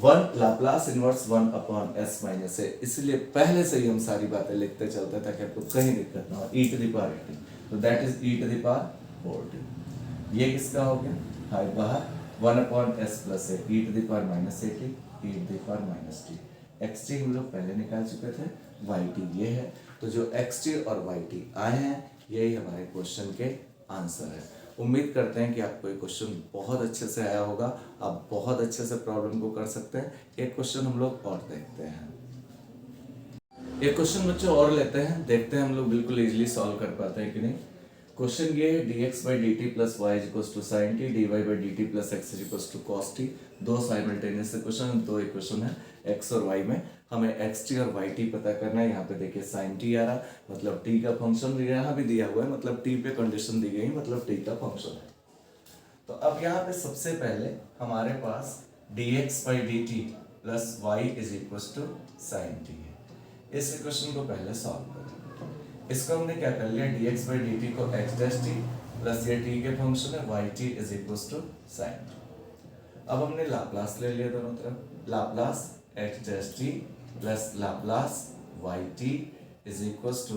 1 Laplace inverse 1 upon s minus है, इसलिए पहले से ही हम सारी बातें लिखते चलते हैं ताकि आपको कहीं दिक्कत ना हो। e to the power t, तो that is e to the power 4t। ये किसका हो गया, 5 बाहर, 1 अपॉन s प्लस है e to the power -80, e to the power -t। xt हम लोग पहले निकाल चुके थे, yt ये है, तो जो xt और yt आए हैं यही हमारे क्वेश्चन के आंसर है। उम्मीद करते हैं कि आपको ये क्वेश्चन बहुत अच्छे से आया होगा, आप बहुत अच्छे से प्रॉब्लम को कर सकते हैं। एक क्वेश्चन हम लोग और देखते हैं, एक क्वेश्चन बच्चों और लेते हैं, देखते हैं हम लोग बिल्कुल इजीली सॉल्व कर पाते हैं कि नहीं। क्वेश्चन ये है dx by dt plus y is equals to sin t, dy by dt plus x is equals to cos t। दो साइमल्टेनियस क्वेश्चन, दो इक्वेशन है x और y में, हमें xt और yt पता करना है। यहाँ पे देखिए sin t आ रहा, मतलब t का फंक्शन यहाँ भी दिया हुआ है, मतलब t पे कंडीशन दी गई, मतलब t का फंक्शन है। तो अब यहाँ पे सबसे पहले हमारे पास dx by dt plus y is equals to sin t है। इस इक्वेशन को पहले सॉल्व करें। इसको हमने क्या कर लिया, dx by dt को x डैश t प्लस ये t के फंक्शन है yt is equals to sin t। अब हमने लाप्लास ले लिया दोनों तरफ, Laplace x dash t plus Laplace yt is equals to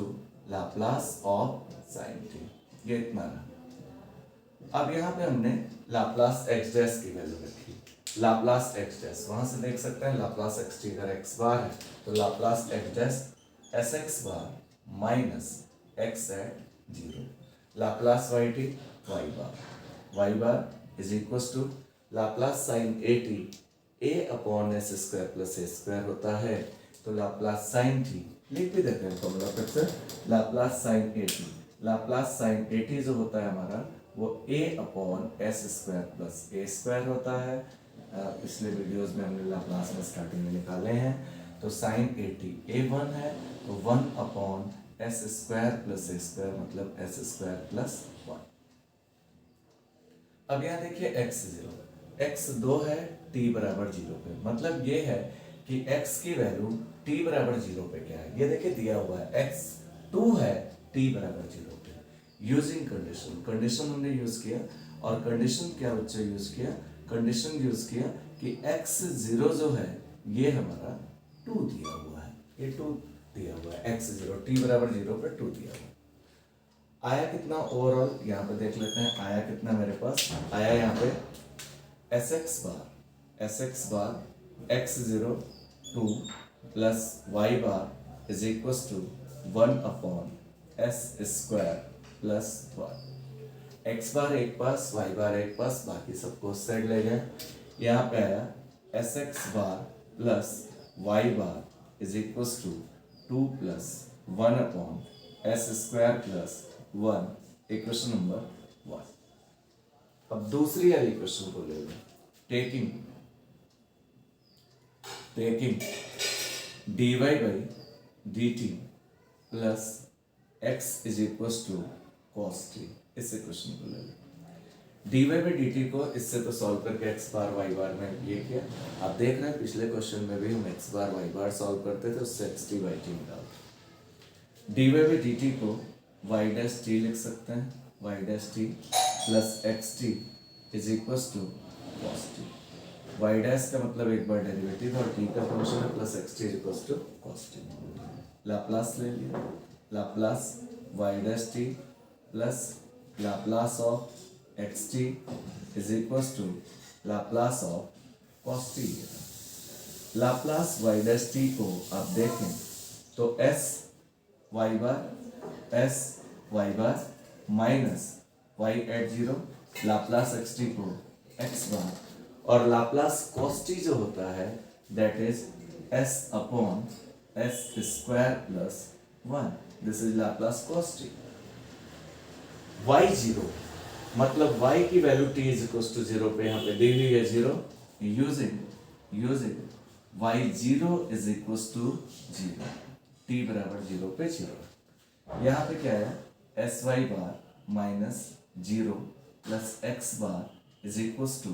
Laplace of sin t, ये इतना रहा। अब यहाँ पे हमने लाप्लास x डैश की वैल्यू रखी, लाप्लास x डैश, वहां से देख सकते हैं लाप्लास xt इधर x बार है, तो Laplace x dash sx bar minus x at 0, Laplace yt y bar, y bar is equal to Laplace sine a t a upon s square plus a square होता है, तो Laplace sign T लिख भी देते हैं formula फिर से, Laplace sine a t, Laplace sine a t जो होता है हमारा वो a upon s square plus a square होता है। पिछले वीडियोस में हमने लाप्लास में स्टार्टिंग में निकाले हैं, तो sine a t a one है तो 1 upon s square plus a square मतलब एस स्क्वायर प्लस 1। अब यहाँ देखिए एक्स जीरो, एक्स 2 है t बराबर 0 पे, मतलब ये है कि x की वैल्यू t बराबर 0 पे क्या है, ये देखिए दिया हुआ है x 2 है t बराबर 0 पे। यूजिंग कंडीशन, कंडीशन हमने यूज किया, और कंडीशन क्या बच्चे यूज किया, कंडीशन यूज किया कि x 0 जो है ये हमारा 2 दिया हुआ है, ये 2 दिया हुआ है, x 0 t बराबर 0 पे 2 दिया हुआ है। आया कितना ओवरऑल यहाँ पे देख लेते हैं, आया कितना मेरे पास आया यहाँ पे s x bar x 0 2 plus y bar is equal to 1 upon s square plus 1। X bar एक पास, वाई बार एक पास, बाकी सबको उस साइड ले गए। यहाँ पे आया s x bar plus y bar is equal to 2 plus 1 upon s square plus 1, equation number 1। अब दूसरी वाली इक्वेशन को ले लो, taking dy by dt plus x is equal to cos t, इस इक्वेशन को ले लो। dy बाई dt को इससे तो सॉल्व करके x बार y बार में ये किया, आप देख रहे हैं पिछले क्वेश्चन में भी हम x bar y bar solve करते थे, उससे x t y t निकालते। dy बाई dt को y डैश t लिख सकते हैं, y dash t plus x t is equal to cos t। y dash का मतलब एक बार डेरिवेटिव और t का फंक्शन है, plus x t is equal to cos t। Laplace ले लिया, Laplace y dash t plus Laplace of x t is equal to Laplace of cos t. Laplace y dash t को आप देखें तो s y bar minus y at 0, Laplace x t को x bar, और Laplace cos t जो होता है that is s upon s square plus 1, this is Laplace cos t. y0 मतलब y की value t is equal to 0 पे यहाँ पे दी हुई है 0, using y0 is equal to 0, t बराबर 0 पे 0। यहाँ पे क्या है s y bar minus 0 plus x bar is equal to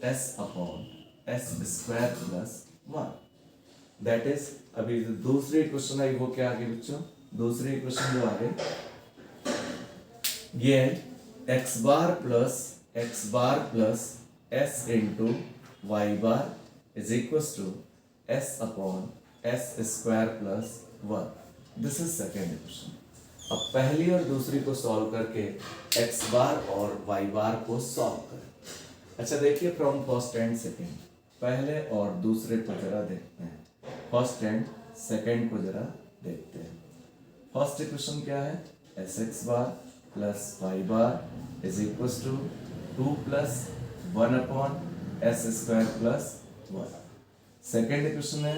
s upon s square plus 1, that is. अभी दूसरी इक्वेशन आई वो क्या आगे बच्चों, दूसरी इक्वेशन जो आगे ये है x bar plus s into y bar is equal to s upon s square plus 1, this is second equation. अब पहली और दूसरी को सॉल्व करके एक्स बार और वाई बार को सॉल्व करें। अच्छा देखिए फ्रॉम फर्स्ट एंड सेकेंड, पहले और दूसरे को जरा देखते हैं, फर्स्ट एंड सेकेंड को जरा देखते हैं। फर्स्ट इक्वेशन क्या है, s x bar plus y bar is equal to 2 plus 1 upon s square plus 1। Second equation है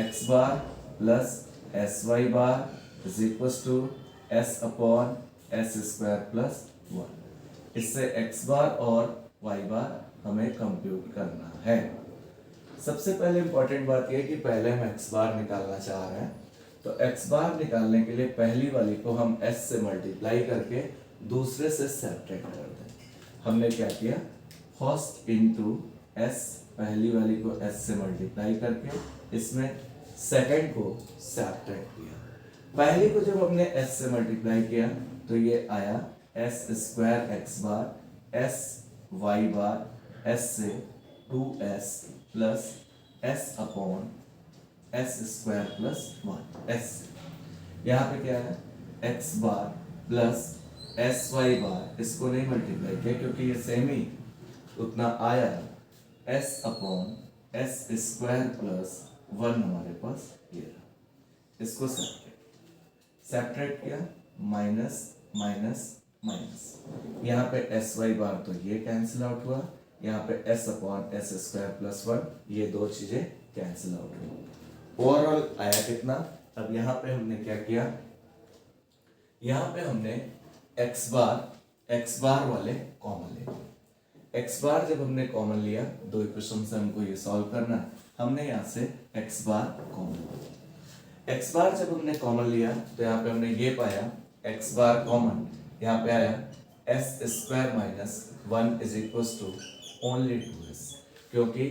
x bar plus s y bar is equal to s upon s square plus 1। इससे x bar और Y बार हमें compute करना है। सबसे पहले important बात यह कि पहले हम एक्स बार निकालना चाह रहे हैं, तो x बार निकालने के लिए पहली वाली को हम s से मल्टीप्लाई करके दूसरे से सब्ट्रैक्ट कर दें। हमने क्या किया, फर्स्ट इंटू s, पहली वाली को s से मल्टीप्लाई करके इसमें सेकंड को सब्ट्रैक्ट किया। पहली को जब हमने s से मल्टीप्लाई किया तो ये आया s स्क्वायर एक्स बार s y बार s से 2s plus s upon s square plus 1 S. यहाँ पे क्या है x bar plus s y बार, इसको नहीं मल्टीप्लाई किया क्योंकि ये सेम ही उतना आया, S upon s square plus 1 हमारे पास ये रहा। इसको सब्ट्रैक्ट किया, माइनस माइनस माइनस, यहाँ पे एस वाई बार तो ये कैंसिल आउट हुआ, यहाँ पे S upon s square plus 1, ये दो चीजें कैंसिल आउट हुई। ओवरऑल आया कितना? अब यहाँ पे हमने क्या किया, यहाँ पे हमने एक्स बार वाले कॉमन ले लिए। एक्स बार जब हमने कॉमन लिया, दो इक्वेशन से हमको ये सॉल्व करना है, हमने यहाँ से एक्स बार कॉमन लिया। एक्स बार जब हमने कॉमन लिया तो यहाँ पे हमने ये पाया एक्स बार कॉमन, यहाँ पे आया s square minus 1 is equal to only 2s, क्योंकि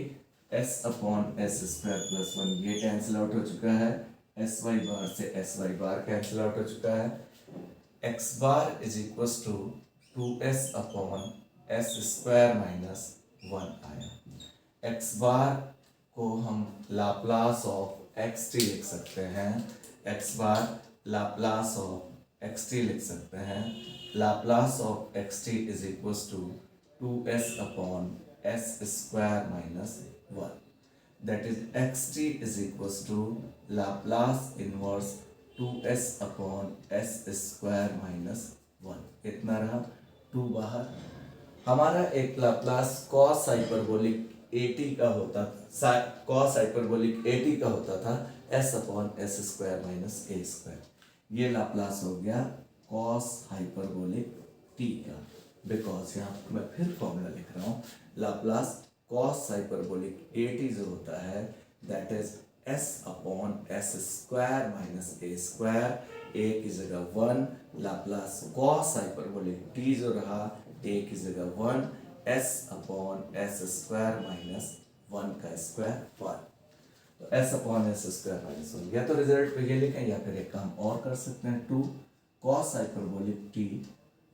s upon s square plus 1 ये कैंसिल आउट हो चुका है, एस वाई बार से s y bar cancel out हो चुका है, x bar is equal to 2s upon s square minus 1 आया। एक्स बार को हम लाप्लास ऑफ एक्स टी लिख सकते हैं, x bar Laplace of x t लिख सकते हैं, Laplace of x t is equal to 2s upon s square minus 1, that is xt is equals to Laplace inverse 2s upon s square minus 1, इतना रहा 2 बाहर। हमारा एक Laplace cos hyperbolic at का होता, cos हाइपरबोलिक at का होता था s upon s square minus a square, ये लाप्लास हो गया cos हाइपरबोलिक t का, बिकॉज यहाँ मैं फिर फॉर्मूला लिख रहा हूँ, लाप्लास cos हाइपरबोलिक at जो होता है that is s upon s square minus a square, a की जगह 1, लाप्लास cos हाइपरबोलिक t जो रहा a की जगह 1, s upon s square minus 1 का स्क्वायर 1, तो s upon s square minus 1, या तो रिजल्ट पे ये लिखें या फिर एक काम और कर सकते हैं, 2 cos hyperbolic t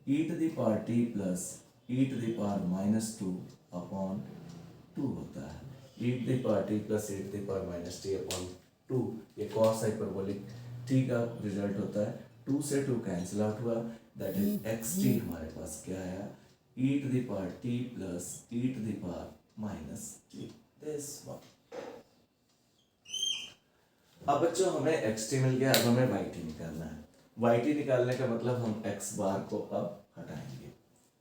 e to the power t plus e to the power minus 2 upon 2 होता है, e to the power t plus e to the power minus t upon 2, ये cos हाइपरबोलिक t का result होता है। 2 से 2 cancel out हुआ, that is xt हमारे पास क्या आया, e to the power t plus e to the power minus t, this one. अब बच्चों हमें xt मिल गया, अब हमें yt निकालना है। yt निकालने का मतलब हम x बार को अब हटाएंगे,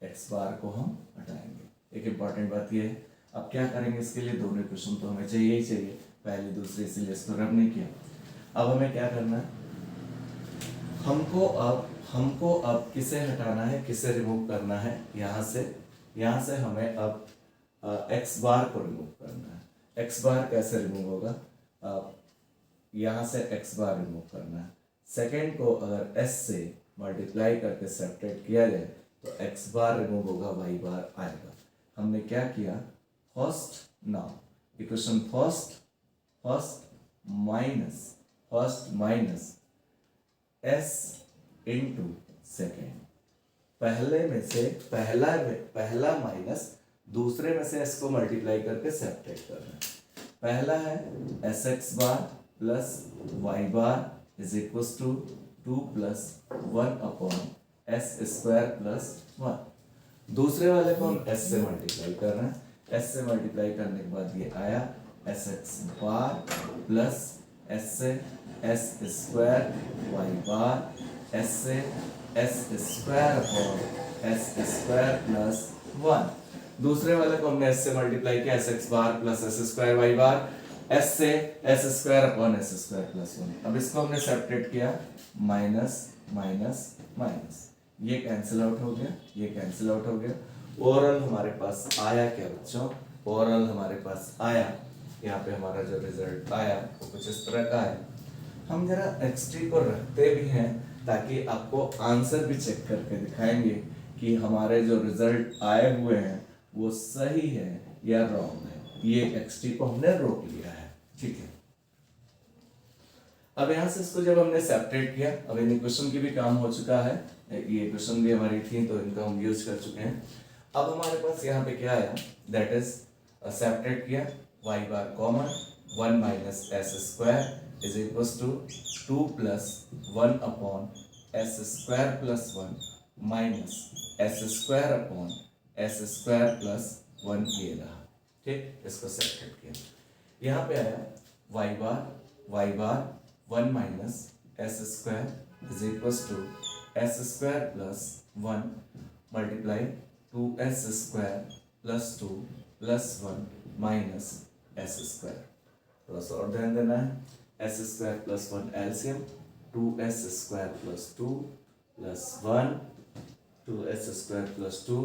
x बार को हम हटाएंगे। एक इंपॉर्टेंट बात ये है, अब क्या करेंगे इसके लिए, दोनों इक्वेशन तो हमें चाहिए ही चाहिए, पहले दूसरे इसलिए इसको रब नहीं किया। अब हमें क्या करना है, हमको अब किसे हटाना है, किसे रिमूव करना है, यहाँ से हमें अब x बार को रिमूव करना है। x बार कैसे रिमूव होगा, यहाँ से x बार रिमूव करना है, सेकेंड को अगर s से मल्टीप्लाई करके सेपरेट किया जाए तो x बार रिमूव होगा, y बार आएगा। हमने क्या किया, first now equation first minus s into second, पहले में से पहला माइनस दूसरे में से s को मल्टीप्लाई करके सेपरेट करना है। पहला है s x bar plus y bar is equal to 2 plus 1 upon s square plus 1, दूसरे वाले को हम s से मल्टीप्लाई कर रहे हैं, s से मल्टीप्लाई करने के बाद ये आया s x bar plus s से एस स्क्वायर वाई बार, s से S square upon s square plus 1, दूसरे वाले को हमने s से मल्टीप्लाई किया, S x bar plus S square Y बार, s से S square upon s square plus 1। अब इसको हमने सेपरेट किया, माइनस माइनस माइनस, ये कैंसिल आउट हो गया, ये कैंसिल आउट हो गया। ओवरऑल हमारे पास आया क्या बच्चों, ओवरऑल हमारे पास आया, यहाँ पे हमारा जो रिजल्ट आया वो कुछ इस तरह का है। हम जरा xt को रखते भी हैं ताकि आपको आंसर भी चेक करके दिखाएंगे कि हमारे जो रिजल्ट आए हुए हैं वो सही है या रॉन्ग है। ये xt को हमने रोक लिया है, ठीक है। अब यहाँ से इसको जब हमने सेपरेट किया, अब इन इक्वेशन की भी काम हो चुका है, ये इक्वेशन भी हमारी थी तो इनका हम यूज कर चुके हैं। अब हमारे पास यहाँ पे क्या आया, दैट इज सेपरेट किया, y bar common, 1 minus s square is equal to 2 plus 1 upon s square plus 1 minus s square upon s square plus 1 ये रहा, ठीक। इसको सेपरेट किया, यहाँ पे आया y bar 1 minus s square is equal to s square plus 1 multiply 2s² plus 2 plus 1 minus s square. थोड़ा सा और ध्यान देना है, s square plus 1 LCM 2s² plus 2 plus 1 2s² plus 2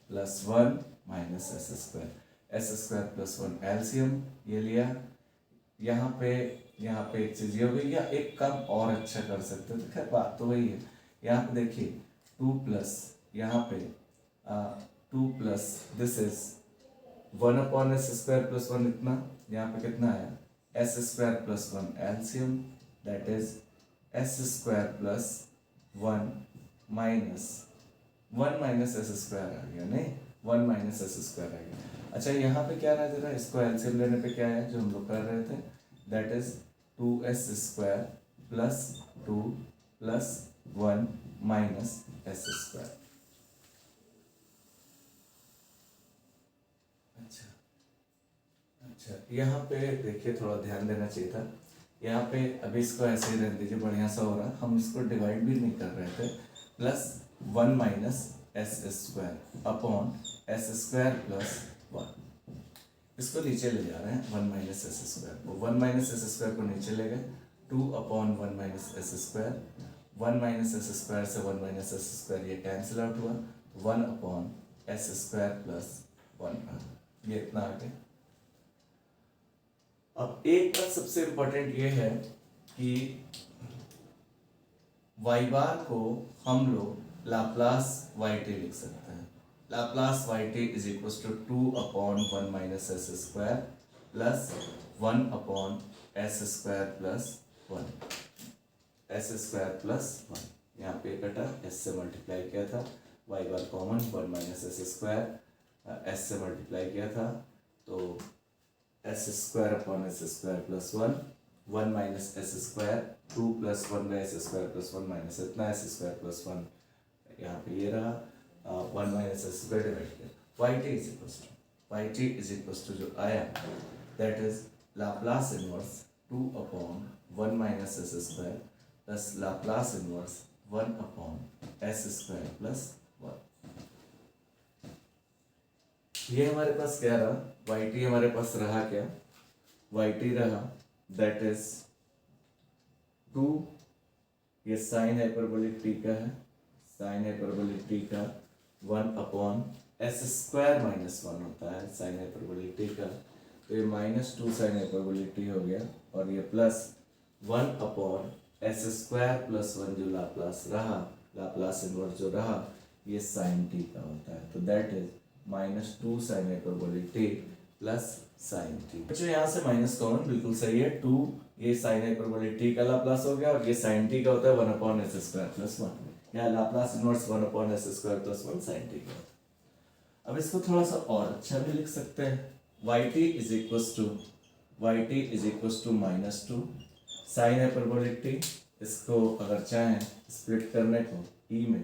plus 1 minus s square plus 1 LCM ये लिया। यहाँ पे एक चीज ये हो गई, या एक काम और अच्छा कर सकते हो, तो खैर बात तो वही है। यहाँ पे देखिए 2 प्लस यहाँ पे 2 plus this is 1/s² plus 1 इतना, यहाँ पे कितना आया s² plus 1 LCM that is s² plus 1 minus 1 minus s² आ गया, नहीं 1 माइनस s² आ गया। अच्छा यहाँ पे क्या रह दे रहा है, इसको एलसीएम लेने पे क्या है जो हम लोग कर रहे थे, that is 2s² plus 2 plus 1 minus s²। अच्छा यहाँ पे देखिए थोड़ा ध्यान देना चाहिए था, यहाँ पे अभी इसको ऐसे ही रहने दीजिए, बढ़िया सा हो रहा, हम इसको डिवाइड भी नहीं कर रहे थे, plus 1 minus s² upon s² plus 1, इसको नीचे ले जा रहे हैं 1 माइनस s², 1 माइनस s² को नीचे ले गए 2 upon 1 minus s², 1 minus s² से 1 माइनस s² ये कैंसिल आउट हुआ, 1 अपॉन s² प्लस 1 ये इतना आ गया। अब एक बात सबसे इंपॉर्टेंट ये है कि y बार को हम लोग लाप्लास yt लिख सकते हैं। Laplace yt is equal to 2 upon 1 minus s² plus 1 upon s² plus 1 s² plus 1, यहाँ पे कटा s से मल्टीप्लाई किया था, y bar common 1 minus s² s से मल्टीप्लाई किया था, तो s² upon s² plus 1 1 minus s², 2 plus 1 by s² plus 1 minus इतना s² प्लस 1, यहाँ पे ये रहा 1 माइनस s² डिवाइड किया, yt इज इक्वल टू जो आया that is Laplace inverse 2 upon 1 minus s² plus Laplace inverse 1 upon s² plus 1। ये हमारे पास क्या रहा, yt हमारे पास रहा क्या, yt रहा दैट इज 2, ये साइन हाइपरबोलिक t का है, साइन हाइपरबोलिक t का 1 अपॉन s² माइनस 1 होता है साइन हाइपरबोलिक t का, तो ये माइनस 2 साइन हाइपरबोलिक t हो गया, और ये प्लस 1 अपॉन s² प्लस 1 जो लाप्लास रहा, लाप्लास इनवर्स जो रहा ये साइन t का होता है, तो that is minus 2 sine hyperbolic t plus sine t। बच्चों यहाँ से माइनस कॉमन बिल्कुल सही है, 2 ये साइन हाइपरबोलिक t का लाप्लास हो गया, और ये साइन t का होता है 1 अपॉन s² प्लस 1, यहाँ Laplace inverse 1 upon s² plus 1 sine t का होता है। अब इसको थोड़ा सा और अच्छा भी लिख सकते हैं, yt is equal to minus 2 sine hyperbolic t, इसको अगर चाहें स्प्लिट करने को e में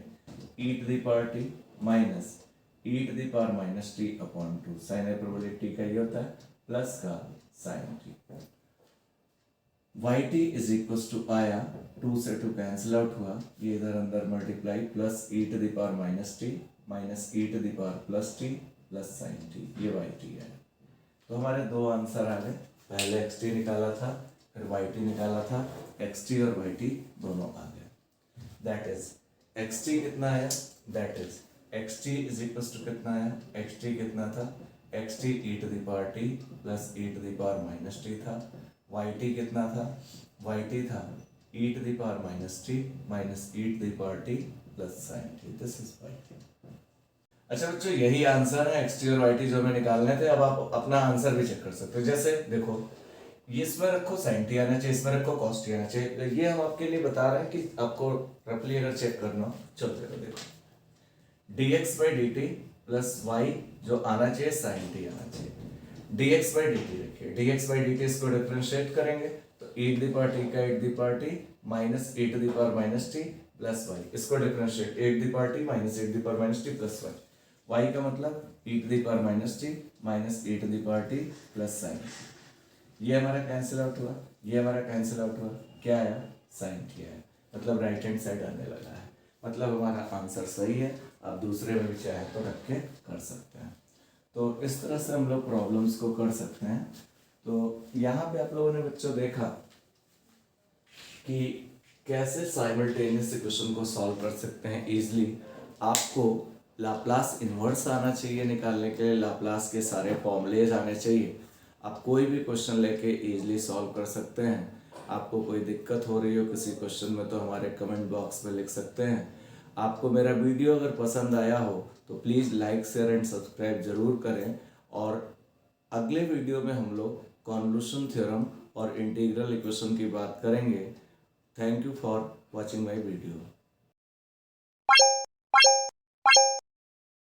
e to the power t minus e to the power minus t upon 2 sine hyperbolic t का ये होता है प्लस का sine t। yt is equal to आया 2 से 2 कैंसिल आउट हुआ, ये इधर अंदर multiply plus e to the power minus t minus e to the power plus t plus sine t, ये yt है। तो हमारे दो आंसर आ गए, पहले xt निकाला था फिर yt निकाला था, xt और yt दोनों आ गए, दैट इज xt कितना आया, that is xt is equal to कितना आया, xt कितना था, xt e to the power t plus e to the power minus t था, yt कितना था, yt था e to the power minus t minus e to the power t plus sine t, this is yt। अच्छा बच्चों यही answer है xt और yt जो हमें निकालने थे। अब आप अपना आंसर भी चेक कर सकते हो, जैसे देखो ये इसमें रखो sin t आना चाहिए, इसमें रखो cos t आना चाहिए, ये हम आपके लिए बता रहे हैं कि आपको रफली अगर चेक करना हो, चलो देखो dx by dt plus y जो आना चाहिए sin t आना चाहिए, dx by dt रखिए, dx by dt इसको डिफरेंशिएट करेंगे तो e to the power t का e to the power t minus e to the power minus t plus y, इसको differentiate e to the power t minus e to the power minus t plus y, y का मतलब e to the power minus t minus e to the power t plus sin, ये हमारा cancel out हुआ, ये हमारा cancel out हुआ, क्या आया sin t आया, मतलब राइट हैंड साइड आने लगा है। मतलब हमारा आंसर सही है। आप दूसरे में भी चाहे तो रख के कर सकते हैं। तो इस तरह से हम लोग प्रॉब्लम्स को कर सकते हैं। तो यहाँ पे आप लोगों ने बच्चों देखा कि कैसे साइमल्टेनियस इक्वेशन को सॉल्व कर सकते हैं इजीली। आपको लाप्लास इन्वर्स आना चाहिए निकालने के लिए, लाप्लास के सारे फॉर्मूलेज आने चाहिए। आप कोई भी क्वेश्चन लेके इजीली सॉल्व कर सकते हैं। आपको कोई दिक्कत हो रही हो किसी क्वेश्चन में तो हमारे कमेंट बॉक्स में लिख सकते हैं। आपको मेरा वीडियो अगर पसंद आया हो तो please like share and subscribe ज़रूर करें। और अगले वीडियो में हम लोग कॉन्वोल्यूशन थ्योरम और इंटीग्रल इक्वेशन की बात करेंगे। Thank you for watching my video.